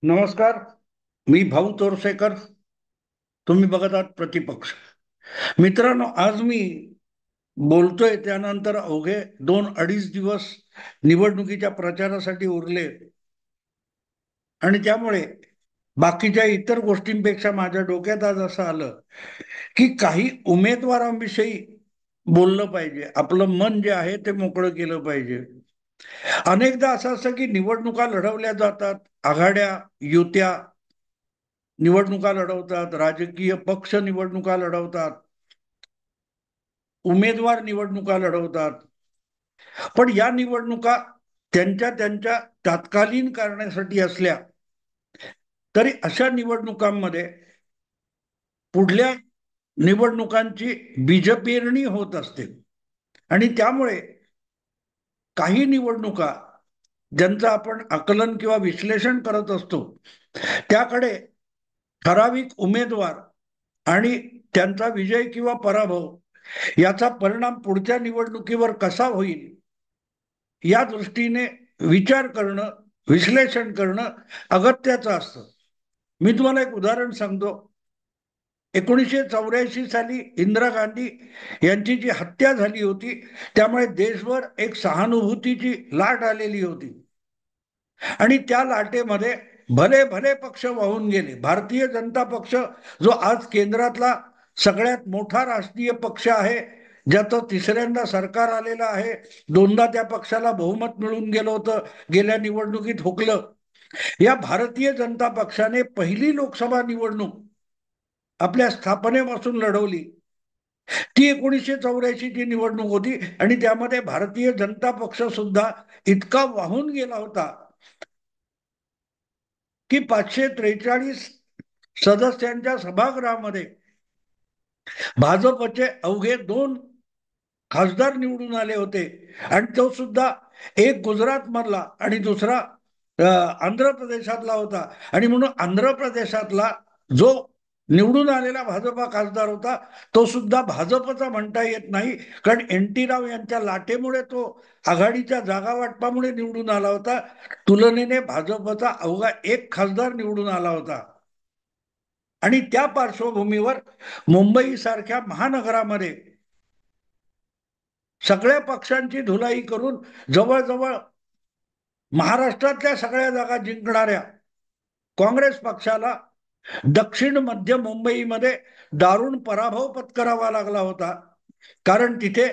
नमस्कार. मी भाऊ तोरसेकर. तुम्ही बघत आहात प्रतिपक्ष. मित्रांनो, आज मी बोलतोय त्यानंतर अवघे 2-2.5 दिवस निवडणुकीच्या प्रचारासाठी उरले आणि त्यामुळे बाकीच्या इतर गोष्टींपेक्षा माझ्या डोक्यात आज असं आलं की काही उमेदवारांविषयी बोललं पाहिजे. आपलं मन जे आहे ते मोकळं केलं पाहिजे. अनेकदा असं असतं की निवडणुका लढवल्या जातात, आघाड्या, युत्या निवडणुका लढवतात, राजकीय पक्ष निवडणुका लढवतात, उमेदवार निवडणुका लढवतात. पण या निवडणुका त्यांच्या त्यांच्या तात्कालीन करण्यासाठी असल्या तरी अशा निवडणुकांमध्ये पुढल्या निवडणुकांची बीजपेरणी होत असते. आणि त्यामुळे काही निवडणुका ज्यांचं आपण आकलन किंवा विश्लेषण करत असतो त्याकडे ठराविक उमेदवार आणि त्यांचा विजय किंवा पराभव याचा परिणाम पुढच्या निवडणुकीवर कसा होईल या दृष्टीने विचार करणं, विश्लेषण करणं अगत्याचं असतं. मी तुम्हाला एक उदाहरण सांगतो. 1984 साली इंदिरा गांधी यांची जी हत्या झाली होती त्यामुळे देशभर एक सहानुभूतीची लाट आलेली होती आणि त्या लाटेमध्ये भले भले पक्ष वाहून गेले. भारतीय जनता पक्ष जो आज केंद्रातला सगळ्यात मोठा राष्ट्रीय पक्ष आहे, ज्याचं तिसऱ्यांदा सरकार आलेलं आहे, दोनदा त्या पक्षाला बहुमत मिळून गेलं होतं, गेल्या निवडणुकीत हुकलं. या भारतीय जनता पक्षाने पहिली लोकसभा निवडणूक आपल्या स्थापनेपासून लढवली. ती 1984 ची निवडणूक होती आणि त्यामध्ये भारतीय जनता पक्ष सुद्धा इतका वाहून गेला होता की 543 सदस्यांच्या सभागृहामध्ये भाजपचे अवघे 2 खासदार निवडून आले होते. आणि तो सुद्धा एक गुजरात मधला आणि दुसरा आंध्र प्रदेशातला होता. आणि म्हणून आंध्र प्रदेशातला जो निवडून आलेला भाजपा खासदार होता तो सुद्धा भाजपचा म्हणता येत नाही, कारण एन टी राव यांच्या लाटेमुळे तो आघाडीच्या जागा वाटपामुळे निवडून आला होता. तुलनेने भाजपचा अवघा एक खासदार निवडून आला होता. आणि त्या पार्श्वभूमीवर मुंबई सारख्या महानगरामध्ये सगळ्या पक्षांची धुलाई करून जवळजवळ महाराष्ट्रातल्या सगळ्या जागा जिंकणाऱ्या काँग्रेस पक्षाला दक्षिण मध्य मुंबईमध्ये दारुण पराभव पत्करावा लागला होता. कारण तिथे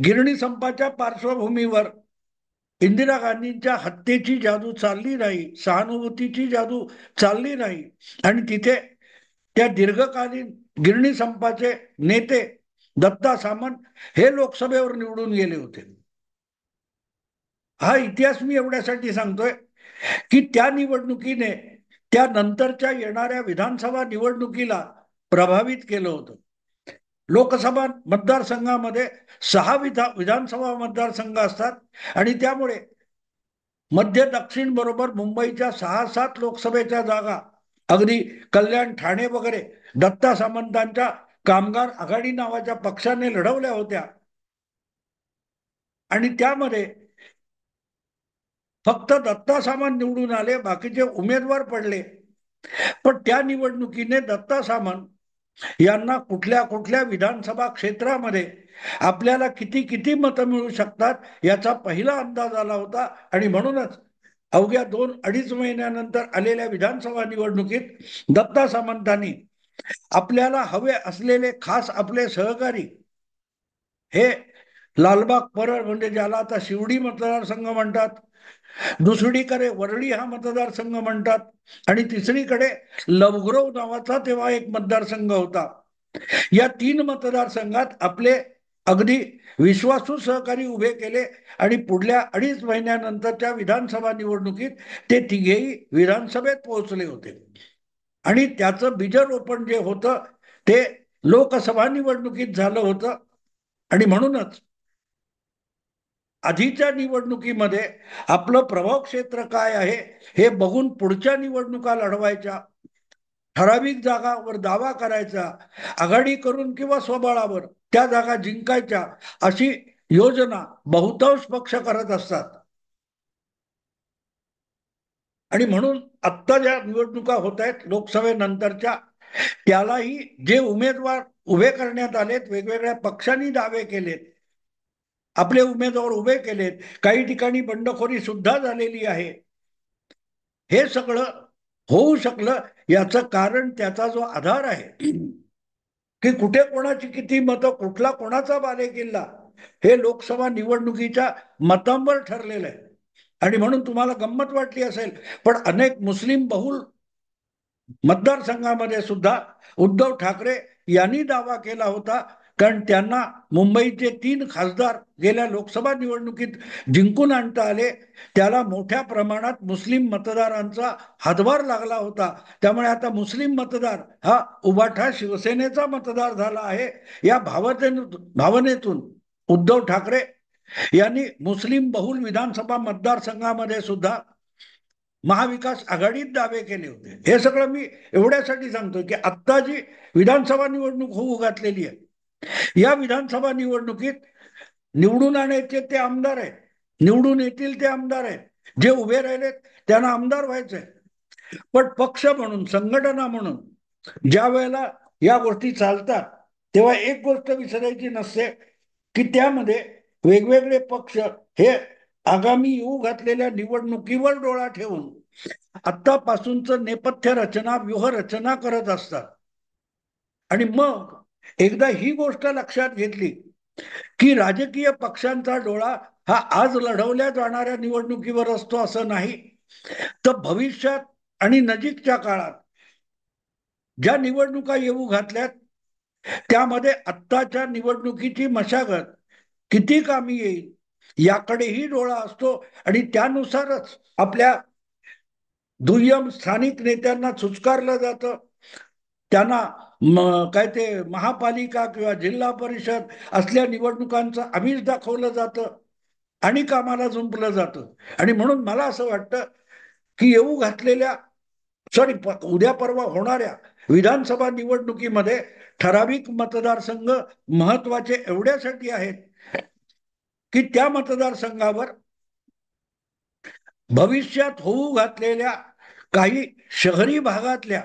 गिरणी संपाच्या पार्श्वभूमीवर इंदिरा गांधींच्या हत्येची जादू चालली नाही, सहानुभूतीची जादू चालली नाही. आणि तिथे त्या दीर्घकालीन गिरणी संपाचे नेते दत्ता सामंत हे लोकसभेवर निवडून गेले होते. हा इतिहास मी एवढ्यासाठी सांगतोय की त्या निवडणुकीने त्या नंतरच्या येणाऱ्या विधानसभा निवडणुकीला प्रभावित केलं होतं. लोकसभा मतदारसंघामध्ये 6 विधानसभा मतदारसंघ असतात आणि त्यामुळे मध्य दक्षिण बरोबर मुंबईच्या 6-7 लोकसभेच्या जागा अगदी कल्याण, ठाणे वगैरे दत्ता सामंतांच्या कामगार आघाडी नावाच्या पक्षाने लढवल्या होत्या. आणि त्यामध्ये फक्त दत्ता सामंत निवडून आले, बाकीचे उमेदवार पडले. पण त्या निवडणुकीने दत्ता सामंत यांना कुठल्या कुठल्या विधानसभा क्षेत्रामध्ये आपल्याला किती किती मतं मिळू शकतात याचा पहिला अंदाज आला होता. आणि म्हणूनच अवघ्या 2-2.5 महिन्यानंतर आलेल्या विधानसभा निवडणुकीत दत्ता सामंतांनी आपल्याला हवे असलेले खास आपले सहकारी हे लालबाग परळ, म्हणजे ज्याला आता शिवडी मतदारसंघ म्हणतात, दुसरीकडे वरळी हा मतदारसंघ म्हणतात, आणि तिसरीकडे लवग्रव नावाचा तेव्हा एक मतदारसंघ होता. या 3 मतदारसंघात आपले अगदी विश्वासू सहकारी उभे केले आणि पुढल्या 2.5 महिन्यानंतरच्या विधानसभा निवडणुकीत ते तिघेही विधानसभेत पोहोचले होते. आणि त्याचं बीजरोपण जे होतं ते लोकसभा निवडणुकीत झालं होतं. आणि म्हणूनच आधीच्या निवडणुकीमध्ये आपलं प्रभाव क्षेत्र काय आहे हे बघून पुढच्या निवडणुका लढवायच्या, ठराविक जागावर दावा करायचा, आघाडी करून किंवा स्वबळावर त्या जागा जिंकायच्या, अशी योजना बहुतांश पक्ष करत असतात. आणि म्हणून आत्ता ज्या निवडणुका होत आहेत लोकसभेनंतरच्या, त्यालाही जे उमेदवार उभे करण्यात आलेत, वेगवेगळ्या पक्षांनी दावे केलेत, आपले उमेदवार उभे केलेत, काही ठिकाणी बंडखोरी सुद्धा झालेली आहे, हे सगळं होऊ शकलं याचं कारण त्याचा जो आधार आहे, की कुठे कोणाची किती मतं, कुठला कोणाचा बालेकिल्ला, हे लोकसभा निवडणुकीच्या मतांवर ठरलेलं आहे. आणि म्हणून तुम्हाला गंमत वाटली असेल, पण अनेक मुस्लिम बहुल मतदारसंघामध्ये सुद्धा उद्धव ठाकरे यांनी दावा केला होता, कारण त्यांना मुंबईचे 3 खासदार गेल्या लोकसभा निवडणुकीत जिंकून आणता आले, त्याला मोठ्या प्रमाणात मुस्लिम मतदारांचा हातभार लागला होता. त्यामुळे आता मुस्लिम मतदार हा उभाठा शिवसेनेचा मतदार झाला आहे. या भावनेतून उद्धव ठाकरे यांनी मुस्लिम बहुल विधानसभा मतदारसंघामध्ये सुद्धा महाविकास आघाडीत दावे केले होते. हे सगळं मी एवढ्यासाठी सांगतोय की आत्ता जी विधानसभा निवडणूक होऊ घातलेली आहे, या विधानसभा निवडणुकीत निवडून आणायचे ते आमदार आहेत, निवडून येतील ते आमदार आहेत, जे उभे राहिलेत त्यांना आमदार व्हायचंय. पण पक्ष म्हणून, संघटना म्हणून ज्या वेळेला या गोष्टी चालतात, तेव्हा एक गोष्ट विसरायची नसते, की त्यामध्ये वेगवेगळे पक्ष हे आगामी येऊ घातलेल्या निवडणुकीवर डोळा ठेवून आत्तापासूनच नेपथ्य रचना, व्यूह रचना करत असतात. आणि मग एकदा ही गोष्ट लक्षात घेतली, की राजकीय पक्षांचा डोळा हा आज लढवल्या जाणाऱ्या निवडणुकीवर असतो असं नाही, तर भविष्यात आणि नजीकच्या काळात ज्या निवडणुका येऊ घातल्यात, त्यामध्ये आत्ताच्या निवडणुकीची मशागत किती कामी येईल याकडेही डोळा असतो. आणि त्यानुसारच आपल्या दुय्यम स्थानिक नेत्यांना चुचकारलं जातं, त्यांना काय ते महापालिका किंवा जिल्हा परिषद असल्या निवडणुकांचं आमिष दाखवलं जातं आणि कामाला जुंपलं जातं. आणि म्हणून मला असं वाटतं, की येऊ घातलेल्या, उद्या परवा होणाऱ्या विधानसभा निवडणुकीमध्ये ठराविक मतदारसंघ महत्वाचे एवढ्यासाठी आहेत, की त्या मतदारसंघावर भविष्यात होऊ घातलेल्या काही शहरी भागातल्या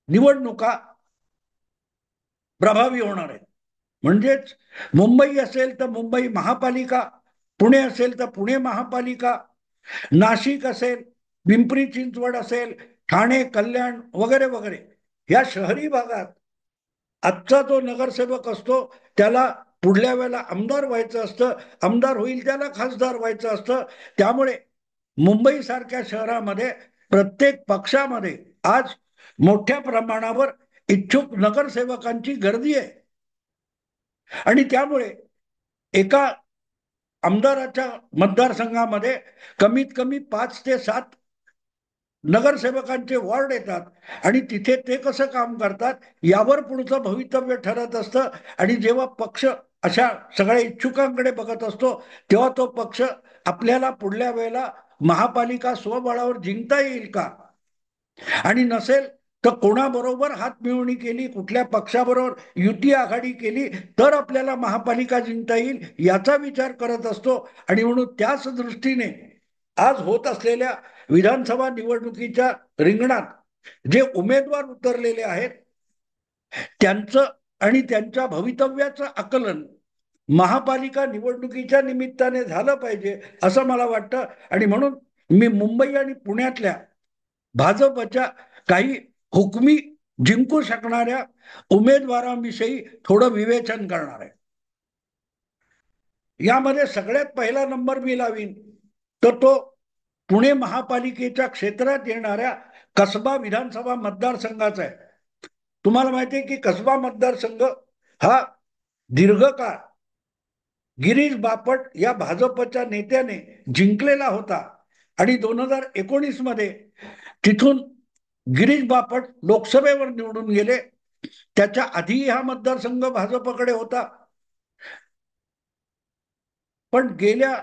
निवडणुका प्रभावी होणार आहेत. म्हणजेच मुंबई असेल तर मुंबई महापालिका, पुणे असेल तर पुणे महापालिका, नाशिक असेल, पिंपरी चिंचवड असेल, ठाणे, कल्याण वगैरे वगैरे, या शहरी भागात आजचा जो नगरसेवक असतो त्याला पुढल्या वेळेला आमदार व्हायचं असतं, आमदार होईल त्याला खासदार व्हायचं असतं. त्यामुळे मुंबई सारख्या शहरामध्ये प्रत्येक पक्षामध्ये आज मोठ्या प्रमाणावर इच्छुक नगरसेवकांची गर्दी आहे. आणि त्यामुळे एका आमदाराच्या मतदारसंघामध्ये कमीत कमी 5 ते 7 नगरसेवकांचे वॉर्ड येतात, आणि तिथे ते कसं काम करतात यावर पुढचं भवितव्य ठरत असतं. आणि जेव्हा पक्ष अशा सगळ्या इच्छुकांकडे बघत असतो, तेव्हा तो पक्ष आपल्याला पुढल्या वेळेला महापालिका स्वबळावर जिंकता येईल का, आणि नसेल तर कोणाबरोबर हात मिळवणी केली, कुठल्या पक्षाबरोबर युती आघाडी केली तर आपल्याला महापालिका जिंकता येईल याचा विचार करत असतो. आणि म्हणून त्याच दृष्टीने आज होत असलेल्या विधानसभा निवडणुकीच्या रिंगणात जे उमेदवार उतरलेले आहेत, त्यांचं आणि त्यांच्या भवितव्याचं आकलन महापालिका निवडणुकीच्या निमित्ताने झालं पाहिजे असं मला वाटतं. आणि म्हणून मी मुंबई आणि पुण्यातल्या भाजपच्या काही हुकमी जिंकू शकणाऱ्या उमेदवारांविषयी थोडं विवेचन करणार आहे. यामध्ये सगळ्यात पहिला नंबर मी लावीन तर तो पुणे महापालिकेच्या क्षेत्रात येणाऱ्या कसबा विधानसभा मतदारसंघाचा आहे. तुम्हाला माहिती आहे की कसबा मतदारसंघ हा दीर्घकाळ गिरीश बापट या भाजपच्या नेत्याने जिंकलेला होता. आणि 2019 मध्ये तिथून गिरीश बापट लोकसभेवर निवडून गेले. त्याच्या आधी हा मतदारसंघ भाजपकडे होता. पण गेल्या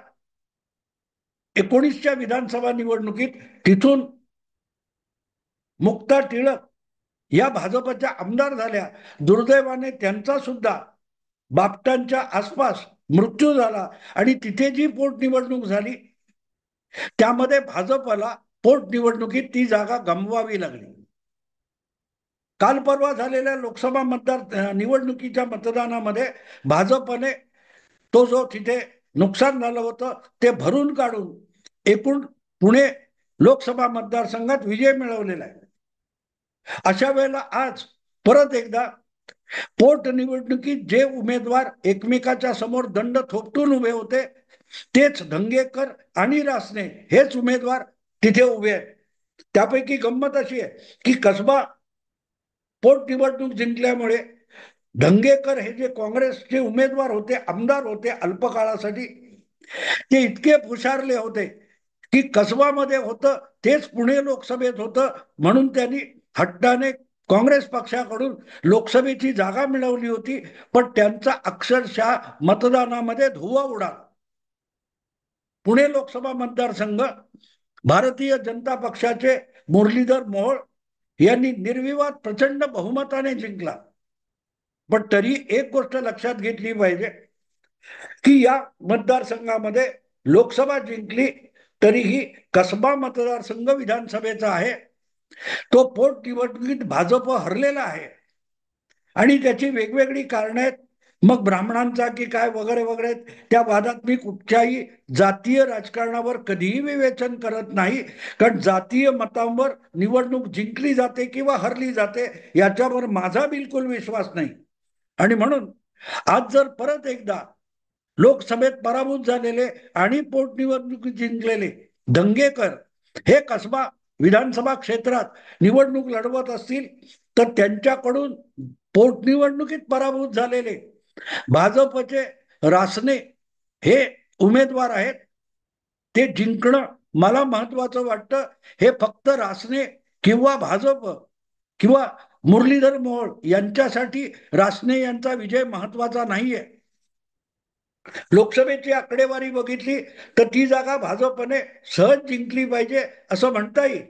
19च्या विधानसभा निवडणुकीत तिथून मुक्ता टिळक या भाजपच्या आमदार झाल्या. दुर्दैवाने त्यांचा सुद्धा बापटांच्या आसपास मृत्यू झाला. आणि तिथे जी पोटनिवडणूक झाली त्यामध्ये भाजपला पोटनिवडणुकीत ती जागा गमवावी लागली. काल परवा झालेल्या लोकसभा निवडणुकीच्या मतदानामध्ये भाजपने तो जो तिथे नुकसान झालं होतं ते भरून काढून एकूण पुणे लोकसभा मतदारसंघात विजय मिळवलेला आहे. अशा वेळेला आज परत एकदा पोटनिवडणुकीत जे उमेदवार एकमेकाच्या समोर दंड थोपटून उभे होते तेच धंगेकर आणि रासने हेच उमेदवार तिथे उभे आहेत. त्यापैकी गंमत अशी आहे की कसबा पोटनिवडणूक जिंकल्यामुळे धंगेकर हे जे काँग्रेसचे उमेदवार होते, आमदार होते अल्पकाळासाठी, ते इतके हुशारले होते की कसबामध्ये होतं तेच पुणे लोकसभेत होतं, म्हणून त्यांनी हट्टाने काँग्रेस पक्षाकडून लोकसभेची जागा मिळवली होती, पण त्यांचा अक्षरशः मतदानामध्ये धुव्वा उडाला. पुणे लोकसभा मतदारसंघ भारतीय जनता पक्षाचे मुरलीधर मोहोळ यांनी निर्विवाद प्रचंड बहुमताने जिंकला. पण तरी एक गोष्ट लक्षात घेतली पाहिजे की या मतदारसंघामध्ये लोकसभा जिंकली तरीही कसबा मतदारसंघ विधानसभेचा आहे, तो पोटनिवडणुकीत भाजप हरलेला आहे आणि त्याची वेगवेगळी कारण आहेत. मग ब्राह्मणांचा की काय वगैरे वगैरे, त्या वादात मी कुठच्याही जातीय राजकारणावर कधीही विवेचन करत नाही, कारण जातीय मतांवर निवडणूक जिंकली जाते किंवा हरली जाते याच्यावर माझा बिलकुल विश्वास नाही. आणि म्हणून आज जर परत एकदा लोकसभेत पराभूत झालेले आणि पोटनिवडणूक जिंकलेले धंगेकर हे कसबा विधानसभा क्षेत्रात निवडणूक लढवत असतील तर त्यांच्याकडून पोटनिवडणुकीत पराभूत झालेले भाजपचे रासने हे उमेदवार आहेत, ते जिंकणं मला महत्वाचं वाटतं. हे फक्त रासने किंवा भाजप किंवा मुरलीधर मोहोळ यांच्यासाठी रासने यांचा विजय महत्वाचा नाहीये. लोकसभेची आकडेवारी बघितली तर ती जागा भाजपने सहज जिंकली पाहिजे असं म्हणता येईल,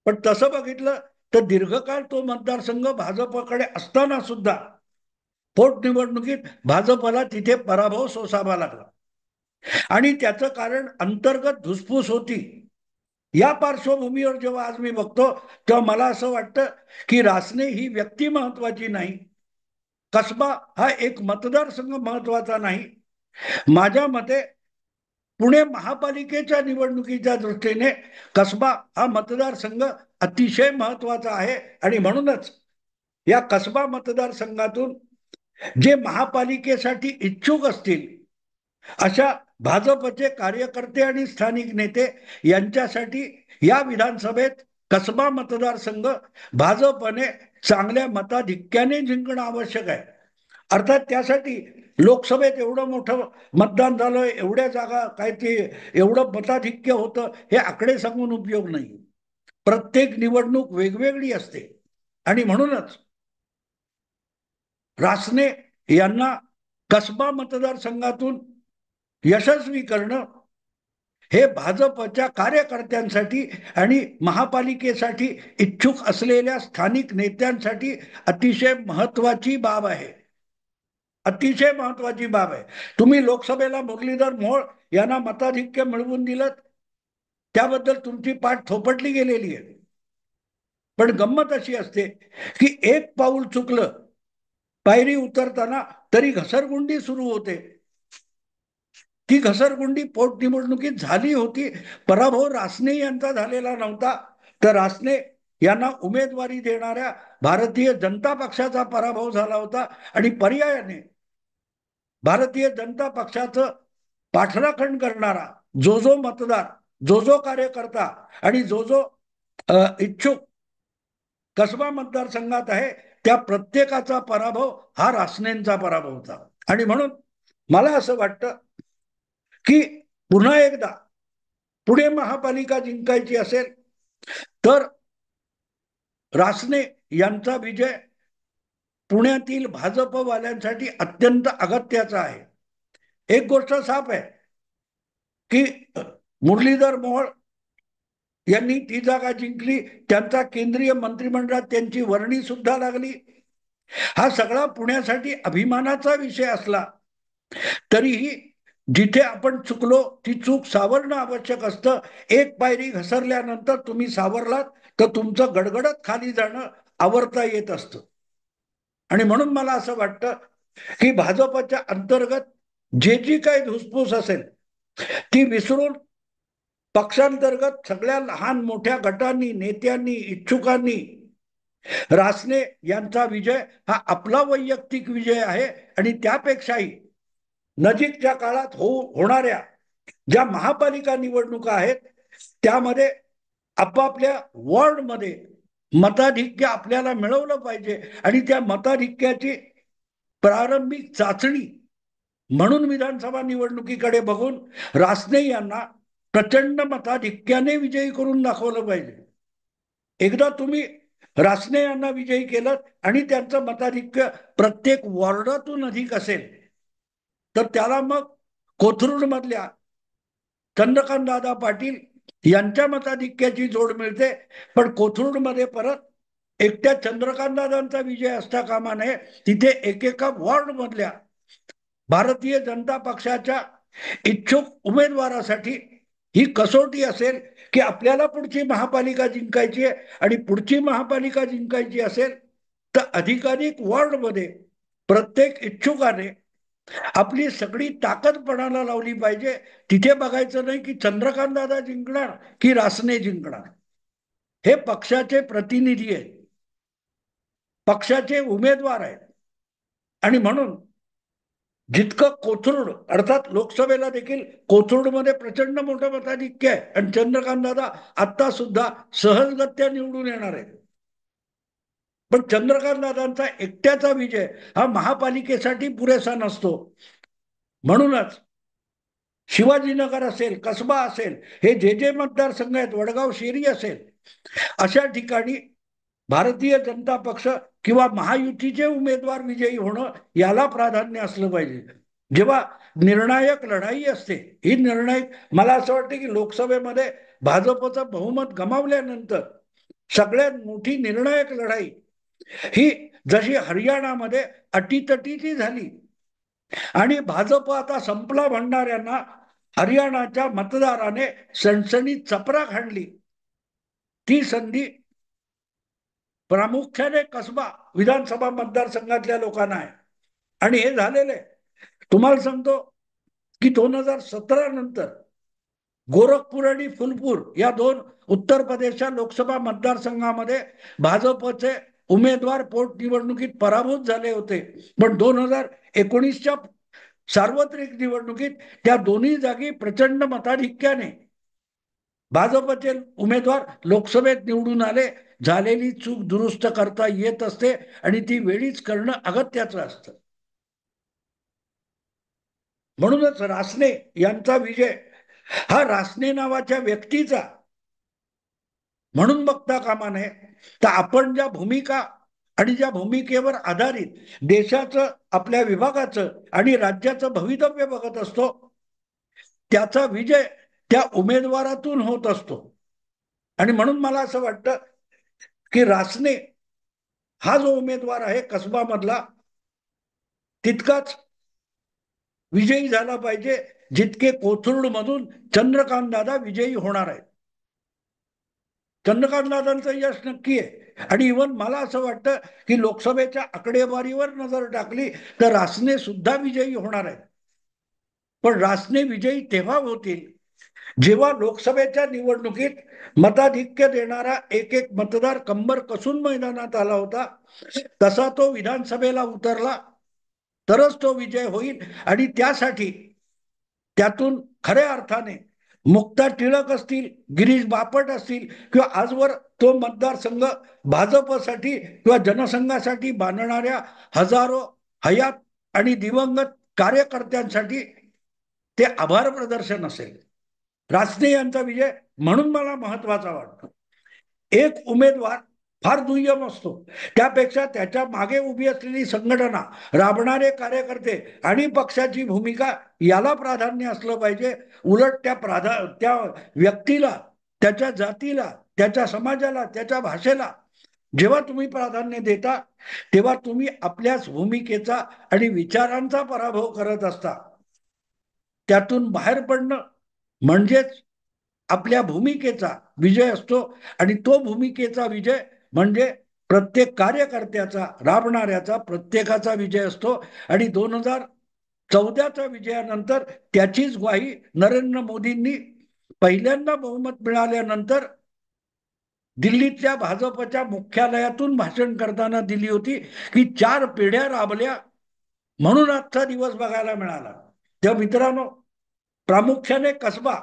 पण तसं बघितलं तर दीर्घकाळ तो मतदारसंघ भाजपकडे असताना सुद्धा पोटनिवडणुकीत भाजपला तिथे पराभव सोसावा लागला आणि त्याचं कारण अंतर्गत धुसफूस होती. या पार्श्वभूमीवर जेव्हा आज मी बघतो तेव्हा मला असं वाटतं की रासने ही व्यक्ती महत्वाची नाही, कसबा हा एक मतदारसंघ महत्वाचा नाही. माझ्या मते पुणे महापालिकेच्या निवडणुकीच्या दृष्टीने कसबा हा मतदारसंघ अतिशय महत्वाचा आहे आणि म्हणूनच या कसबा मतदारसंघातून जे महापालिकेसाठी इच्छुक असतील अशा भाजपचे कार्यकर्ते आणि स्थानिक नेते यांच्यासाठी या विधानसभेत कसबा मतदारसंघ भाजपने चांगल्या मताधिक्याने जिंकणं आवश्यक आहे. अर्थात त्यासाठी लोकसभेत एवढं मोठं मतदान झालं, एवढ्या जागा काय ते एवढं मताधिक्य होतं हे आकडे सांगून उपयोग नाही. प्रत्येक निवडणूक वेगवेगळी असते आणि म्हणूनच रासने यांना कसबा मतदारसंघातून यशस्वी करणं हे भाजपच्या कार्यकर्त्यांसाठी आणि महापालिकेसाठी इच्छुक असलेल्या स्थानिक नेत्यांसाठी अतिशय महत्वाची बाब आहे. अतिशय महत्वाची बाब आहे. तुम्ही लोकसभेला मुरलीधर मोहोळ यांना मताधिक्य मिळवून दिलं त्याबद्दल तुमची पाठ थोपटली गेलेली आहे, पण गंमत अशी असते की एक पाऊल चुकलं पायरी उतरताना तरी घसरगुंडी सुरू होते. ती घसरगुंडी पोटनिवडणुकीत झाली होती. पराभव रासने यांचा झालेला नव्हता, तर रासने यांना उमेदवारी देणाऱ्या भारतीय जनता पक्षाचा पराभव झाला होता आणि पर्यायाने भारतीय जनता पक्षाचं पाठराखण करणारा जो जो मतदार, जो जो कार्यकर्ता आणि जो जो इच्छुक कसबा मतदारसंघात आहे त्या प्रत्येकाचा पराभव हा रासनेंचा पराभव होता. आणि म्हणून मला असं वाटतं की पुन्हा एकदा पुणे महापालिका जिंकायची असेल तर रासने यांचा विजय पुण्यातील भाजपवाल्यांसाठी अत्यंत अगत्याचा आहे. एक गोष्ट साफ आहे की मुरलीधर मोहोळ यांनी ती जागा जिंकली, त्यांचा केंद्रीय मंत्रिमंडळात त्यांची वर्णी सुद्धा लागली. हा सगळा पुण्यासाठी अभिमानाचा विषय असला तरीही जिथे आपण चुकलो ती चूक सावरणं आवश्यक असतं. एक पायरी घसरल्यानंतर तुम्ही सावरलात तर तुमचं गडगडत खाली जाणं आवरता येत असतं. आणि म्हणून मला असं वाटतं की भाजपच्या अंतर्गत जे जी काही धुसफूस असेल ती विसरून पक्षांतर्गत सगळ्या लहान मोठ्या गटांनी, नेत्यांनी, इच्छुकांनी रासने यांचा विजय हा आपला वैयक्तिक विजय आहे. आणि त्यापेक्षाही नजीकच्या काळात होणाऱ्या ज्या महापालिका निवडणुका आहेत त्यामध्ये आपापल्या वॉर्डमध्ये मताधिक्य आपल्याला मिळवलं पाहिजे. आणि त्या मताधिक्याची प्रारंभिक चाचणी म्हणून विधानसभा निवडणुकीकडे बघून रासने यांना प्रचंड मताधिक्याने विजयी करून दाखवलं पाहिजे. एकदा तुम्ही रासने यांना विजयी केलं आणि त्यांचं मताधिक्य प्रत्येक वॉर्डातून अधिक असेल तर त्याला मग कोथरूड मधल्या चंद्रकांत दादा पाटील यांच्या मताधिक्याची जोड मिळते. पण कोथरूड मध्ये परत एकट्या चंद्रकांत दादांचा विजय असता कामा नये. तिथे एकेका वॉर्ड मधल्या भारतीय जनता पक्षाच्या इच्छुक उमेदवारासाठी ही कसोटी असेल की आपल्याला पुढची महापालिका जिंकायची आहे. आणि पुढची महापालिका जिंकायची असेल तर अधिकाधिक वॉर्डमध्ये प्रत्येक इच्छुकाने आपली सगळी ताकद पणाला लावली पाहिजे. तिथे बघायचं नाही की चंद्रकांत दादा जिंकणार की रासने जिंकणार. हे पक्षाचे प्रतिनिधी आहेत, पक्षाचे उमेदवार आहेत. आणि म्हणून जितकं कोथरूड अर्थात लोकसभेला देखील कोथरूडमध्ये प्रचंड मोठं मताधिक्य आहे आणि चंद्रकांत दादा आता सुद्धा सहजगत्या निवडून येणार आहेत. पण चंद्रकांत दादांचा एकट्याचा विजय हा महापालिकेसाठी पुरेसा नसतो. म्हणूनच शिवाजीनगर असेल, कसबा असेल, हे जे जे मतदारसंघ आहेत, वडगाव शेरी असेल, अशा ठिकाणी भारतीय जनता पक्ष किंवा महायुतीचे उमेदवार विजयी होणं याला प्राधान्य असलं पाहिजे. जेव्हा निर्णायक लढाई असते ही निर्णायक, मला असं वाटतं की लोकसभेमध्ये भाजपचं बहुमत गमावल्यानंतर सगळ्यात मोठी निर्णायक लढाई ही जशी हरियाणामध्ये अटीतटीची झाली आणि भाजप आता संपला म्हणणाऱ्यांना हरियाणाच्या मतदाराने सणसणीत चपराक हाणली. ती संधी प्रामुख्याने कसबा विधानसभा मतदारसंघातल्या लोकांना आहे. आणि हे झालेलं आहे. तुम्हाला सांगतो की 2017 नंतर गोरखपूर आणि फुलपूर या दोन उत्तर प्रदेशच्या लोकसभा मतदारसंघामध्ये भाजपचे उमेदवार पोटनिवडणुकीत पराभूत झाले होते. पण 2019च्या सार्वत्रिक निवडणुकीत त्या दोन्ही जागी प्रचंड मताधिक्याने भाजपचे उमेदवार लोकसभेत निवडून आले. झालेली चूक दुरुस्त करता येत असते आणि ती वेळीच करणं अगत्याचं असतं. म्हणूनच रासने यांचा विजय हा रासने नावाच्या व्यक्तीचा म्हणून बघता कामा नये. तर आपण ज्या भूमिका आणि ज्या भूमिकेवर आधारित देशाचं, आपल्या विभागाचं आणि राज्याचं भवितव्य बघत असतो त्याचा विजय त्या उमेदवारातून होत असतो. आणि म्हणून मला असं वाटतं की रासने हा जो उमेदवार आहे कसबा मधला तितकाच विजयी झाला पाहिजे जितके कोथरूड मधून चंद्रकांत दादा विजयी होणार आहेत. चंद्रकांत दादांचं यश नक्की आहे. आणि इव्हन मला असं वाटतं की लोकसभेच्या आकडेवारीवर नजर टाकली तर रासने सुद्धा विजयी होणार आहेत. पण रासने विजयी तेव्हा होतील जेव्हा लोकसभेच्या निवडणुकीत मताधिक्य देणारा एक एक मतदार कंबर कसून मैदानात आला होता तसा तो विधानसभेला उतरला तरच तो विजय होईल. आणि त्यासाठी त्यातून खऱ्या अर्थाने मुक्ता टिळक असतील, गिरीश बापट असतील किंवा आजवर तो मतदारसंघ भाजपसाठी किंवा जनसंघासाठी बांधणाऱ्या हजारो हयात आणि दिवंगत कार्यकर्त्यांसाठी ते आभार प्रदर्शन असेल. रासने यांचा विजय म्हणून मला महत्वाचा वाटतो. एक उमेदवार फार दुय्यम असतो, त्यापेक्षा त्याच्या मागे उभी असलेली संघटना, राबणारे कार्यकर्ते आणि पक्षाची भूमिका याला प्राधान्य असलं पाहिजे. उलट त्या व्यक्तीला, त्याच्या जातीला, त्याच्या समाजाला, त्याच्या भाषेला जेव्हा तुम्ही प्राधान्य देता तेव्हा तुम्ही आपल्याच भूमिकेचा आणि विचारांचा पराभव करत असता. त्यातून बाहेर पडणं म्हणजेच आपल्या भूमिकेचा विजय असतो. आणि तो भूमिकेचा विजय म्हणजे प्रत्येक कार्यकर्त्याचा, राबणाऱ्याचा, प्रत्येकाचा विजय असतो. आणि 2014च्या विजयानंतर त्याचीच ग्वाही नरेंद्र मोदींनी पहिल्यांदा बहुमत मिळाल्यानंतर दिल्लीतल्या भाजपच्या मुख्यालयातून भाषण करताना दिली होती, की 4 पिढ्या राबल्या म्हणून आजचा दिवस बघायला मिळाला. तेव्हा मित्रांनो, प्रामुख्याने कसबा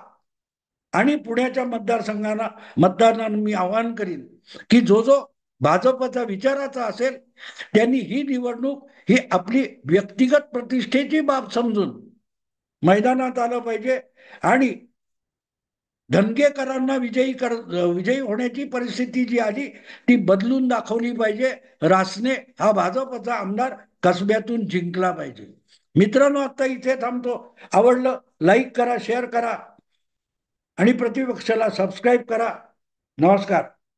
आणि पुण्याच्या मतदारांना मी आवाहन करीन, की जो जो भाजपचा विचाराचा असेल त्यांनी ही निवडणूक ही आपली व्यक्तिगत प्रतिष्ठेची बाब समजून मैदानात आलं पाहिजे. आणि धनगेकरांना विजयी होण्याची परिस्थिती जी आली ती बदलून दाखवली पाहिजे. रासने हा भाजपचा आमदार कसब्यातून जिंकला पाहिजे. मित्रांनो, आता इथे थांबतो. आवडलं लाईक करा, शेअर करा आणि प्रतिपक्षाला सबस्क्राईब करा. नमस्कार.